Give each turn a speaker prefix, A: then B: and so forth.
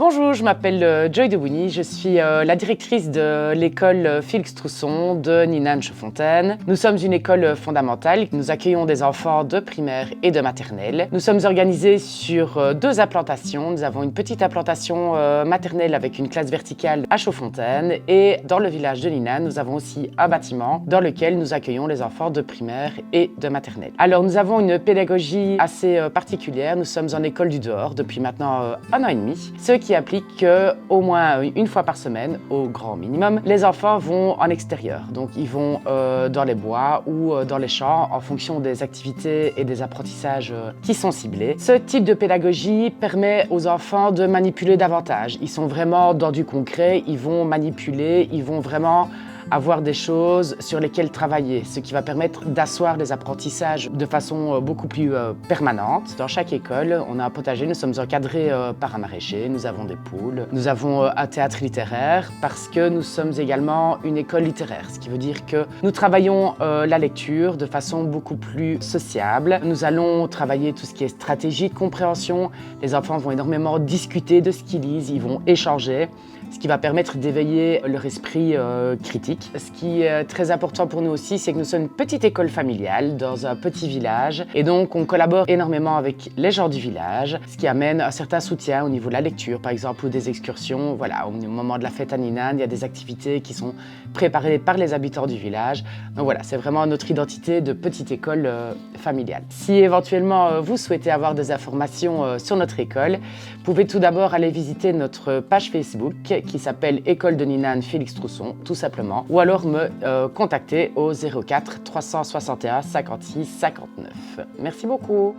A: Bonjour, je m'appelle Joy Debouni, je suis la directrice de l'école Félix Trousson de Ninan-Chaudfontaine. Nous sommes une école fondamentale, nous accueillons des enfants de primaire et de maternelle. Nous sommes organisés sur deux implantations. Nous avons une petite implantation maternelle avec une classe verticale à Chaudfontaine et dans le village de Ninan, nous avons aussi un bâtiment dans lequel nous accueillons les enfants de primaire et de maternelle. Alors nous avons une pédagogie assez particulière, nous sommes en école du dehors depuis maintenant 1 an et demi, ce qui implique qu'au moins une fois par semaine, au grand minimum, les enfants vont en extérieur. Donc ils vont dans les bois ou dans les champs en fonction des activités et des apprentissages qui sont ciblés. Ce type de pédagogie permet aux enfants de manipuler davantage. Ils sont vraiment dans du concret, ils vont manipuler, ils vont vraiment avoir des choses sur lesquelles travailler, ce qui va permettre d'asseoir les apprentissages de façon beaucoup plus permanente. Dans chaque école, on a un potager, nous sommes encadrés par un maraîcher, nous avons des poules, nous avons un théâtre littéraire parce que nous sommes également une école littéraire, ce qui veut dire que nous travaillons la lecture de façon beaucoup plus sociable. Nous allons travailler tout ce qui est stratégie de compréhension. Les enfants vont énormément discuter de ce qu'ils lisent, ils vont échanger, ce qui va permettre d'éveiller leur esprit critique. Ce qui est très important pour nous aussi, c'est que nous sommes une petite école familiale dans un petit village et donc on collabore énormément avec les gens du village, ce qui amène un certain soutien au niveau de la lecture par exemple ou des excursions. Voilà, au moment de la fête à Ninan, il y a des activités qui sont préparées par les habitants du village. Donc voilà, c'est vraiment notre identité de petite école familiale. Si éventuellement vous souhaitez avoir des informations sur notre école, vous pouvez tout d'abord aller visiter notre page Facebook qui s'appelle École de Ninan Félix Trousson, tout simplement, ou alors me contacter au 04 361 56 59. Merci beaucoup.